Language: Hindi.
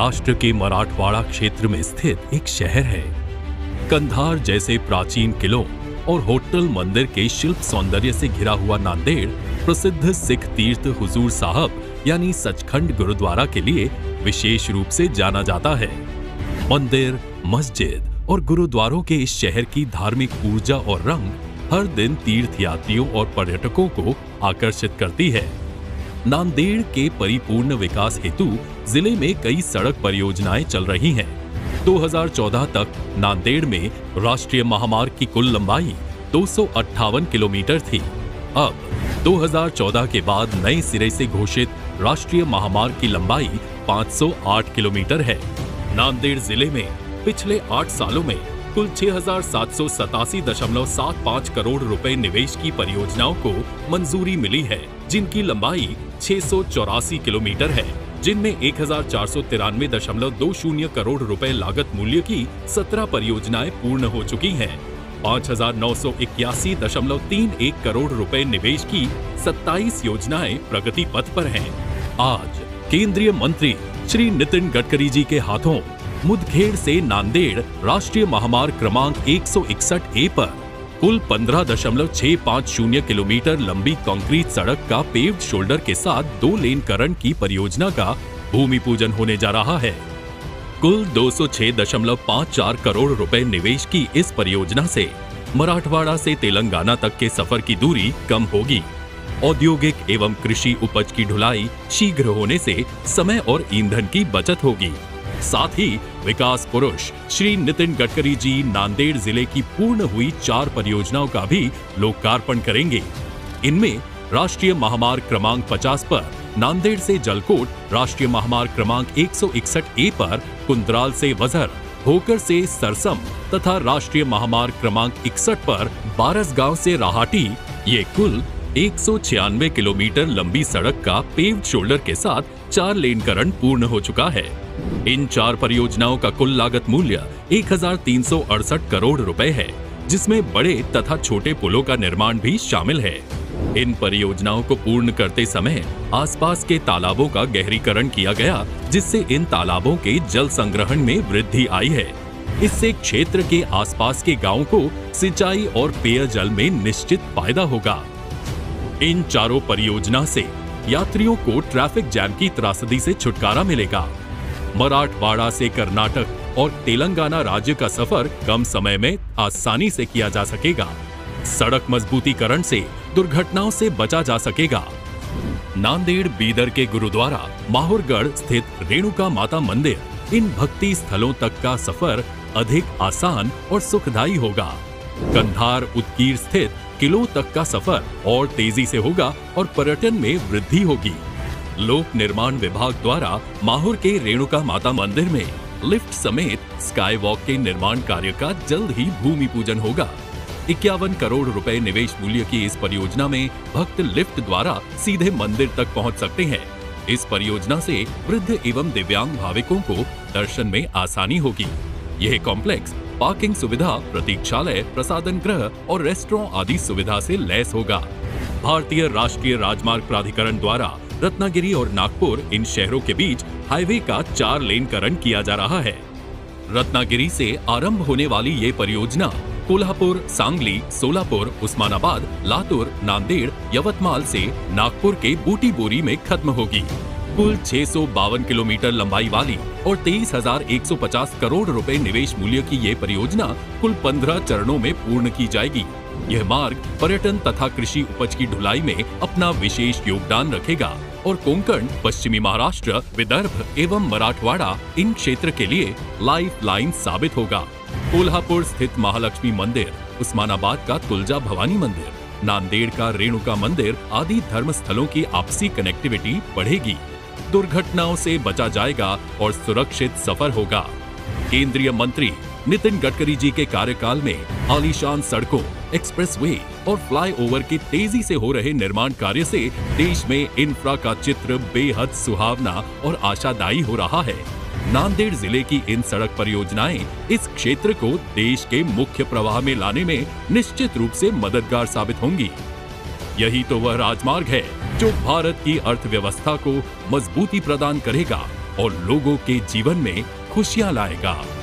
महाराष्ट्र के मराठवाड़ा क्षेत्र में स्थित एक शहर है। कंधार जैसे प्राचीन किलों और होटल मंदिर के शिल्प सौंदर्य से घिरा हुआ नांदेड़ प्रसिद्ध सिख तीर्थ हुजूर साहब यानी सचखंड गुरुद्वारा के लिए विशेष रूप से जाना जाता है। मंदिर, मस्जिद और गुरुद्वारों के इस शहर की धार्मिक ऊर्जा और रंग हर दिन तीर्थ यात्रियों और पर्यटकों को आकर्षित करती है। नांदेड़ के परिपूर्ण विकास हेतु जिले में कई सड़क परियोजनाएं चल रही हैं। 2014 तक नांदेड़ में राष्ट्रीय महामार्ग की कुल लंबाई 258 किलोमीटर थी। अब 2014 के बाद नए सिरे से घोषित राष्ट्रीय महामार्ग की लंबाई 508 किलोमीटर है। नांदेड़ जिले में पिछले 8 सालों में कुल 6,787.75 करोड़ रुपए निवेश की परियोजनाओं को मंजूरी मिली है, जिनकी लंबाई 684 किलोमीटर है, जिनमें 1,493.20 करोड़ रुपए लागत मूल्य की 17 परियोजनाएं पूर्ण हो चुकी हैं। 5,981.31 करोड़ रुपए निवेश की 27 योजनाएं प्रगति पथ पर हैं। आज केंद्रीय मंत्री श्री नितिन गडकरी जी के हाथों मुदखेड़ से नांदेड़ राष्ट्रीय महामार्ग क्रमांक 161A पर कुल 15.650 किलोमीटर लंबी कंक्रीट सड़क का पेव्ड शोल्डर के साथ 2 लेनकरण की परियोजना का भूमि पूजन होने जा रहा है। कुल 206.54 करोड़ रुपए निवेश की इस परियोजना से मराठवाड़ा से तेलंगाना तक के सफर की दूरी कम होगी। औद्योगिक एवं कृषि उपज की ढुलाई शीघ्र होने से समय और ईंधन की बचत होगी। साथ ही विकास पुरुष श्री नितिन गडकरी जी नांदेड़ जिले की पूर्ण हुई 4 परियोजनाओं का भी लोकार्पण करेंगे। इनमें राष्ट्रीय महामार्ग क्रमांक 50 पर नांदेड़ से जलकोट, राष्ट्रीय महामार्ग क्रमांक 161A पर कुंद्राल से वजर, होकर से सरसम तथा राष्ट्रीय महामार्ग क्रमांक 61 पर बारसगांव से राहाटी, ये कुल 196 किलोमीटर लंबी सड़क का पेव्ड शोल्डर के साथ 4 लेनकरण पूर्ण हो चुका है। इन 4 परियोजनाओं का कुल लागत मूल्य 1,368 करोड़ रुपए है, जिसमें बड़े तथा छोटे पुलों का निर्माण भी शामिल है। इन परियोजनाओं को पूर्ण करते समय आसपास के तालाबों का गहरीकरण किया गया, जिससे इन तालाबों के जल संग्रहण में वृद्धि आई है। इससे क्षेत्र के आसपास के गांवों को सिंचाई और पेयजल में निश्चित फायदा होगा। इन 4 परियोजना से यात्रियों को ट्रैफिक जैम की त्रासदी से छुटकारा मिलेगा। मराठवाड़ा से कर्नाटक और तेलंगाना राज्य का सफर कम समय में आसानी से किया जा सकेगा। सड़क मजबूतीकरण से दुर्घटनाओं से बचा जा सकेगा। नांदेड़ बीदर के गुरुद्वारा, माहुरगढ़ स्थित रेणुका माता मंदिर, इन भक्ति स्थलों तक का सफर अधिक आसान और सुखदायी होगा। कंधार उत्कीर स्थित किलों तक का सफर और तेजी से होगा और पर्यटन में वृद्धि होगी। लोक निर्माण विभाग द्वारा माहुर के रेणुका माता मंदिर में लिफ्ट समेत स्काई वॉक के निर्माण कार्य का जल्द ही भूमि पूजन होगा। 51 करोड़ रुपए निवेश मूल्य की इस परियोजना में भक्त लिफ्ट द्वारा सीधे मंदिर तक पहुंच सकते हैं। इस परियोजना से वृद्ध एवं दिव्यांग भाविकों को दर्शन में आसानी होगी। यह कॉम्प्लेक्स पार्किंग सुविधा, प्रतीक्षालय, प्रसादन गृह और रेस्टोरेंट आदि सुविधा से लैस होगा। भारतीय राष्ट्रीय राजमार्ग प्राधिकरण द्वारा रत्नागिरी और नागपुर, इन शहरों के बीच हाईवे का 4 लेनकरण किया जा रहा है। रत्नागिरी से आरंभ होने वाली ये परियोजना कोल्हापुर, सांगली, सोलापुर, उस्मानाबाद, लातूर, नांदेड़, यवतमाल से नागपुर के बूटीबोरी में खत्म होगी। कुल 652 किलोमीटर लंबाई वाली और 23,150 करोड़ रुपए निवेश मूल्य की ये परियोजना कुल 15 चरणों में पूर्ण की जाएगी। यह मार्ग पर्यटन तथा कृषि उपज की ढुलाई में अपना विशेष योगदान रखेगा और कोंकण, पश्चिमी महाराष्ट्र, विदर्भ एवं मराठवाड़ा, इन क्षेत्र के लिए लाइफ लाइन साबित होगा। कोल्हापुर स्थित महालक्ष्मी मंदिर, उस्मानाबाद का तुलजा भवानी मंदिर, नांदेड़ का रेणुका मंदिर आदि धर्म स्थलों की आपसी कनेक्टिविटी बढ़ेगी। दुर्घटनाओं से बचा जाएगा और सुरक्षित सफर होगा। केंद्रीय मंत्री नितिन गडकरी जी के कार्यकाल में आलीशान सड़कों, एक्सप्रेसवे और फ्लाईओवर के तेजी से हो रहे निर्माण कार्य से देश में इंफ्रा का चित्र बेहद सुहावना और आशादायी हो रहा है। नांदेड़ जिले की इन सड़क परियोजनाएं इस क्षेत्र को देश के मुख्य प्रवाह में लाने में निश्चित रूप से मददगार साबित होंगी। यही तो वह राजमार्ग है जो भारत की अर्थव्यवस्था को मजबूती प्रदान करेगा और लोगों के जीवन में खुशियां लाएगा।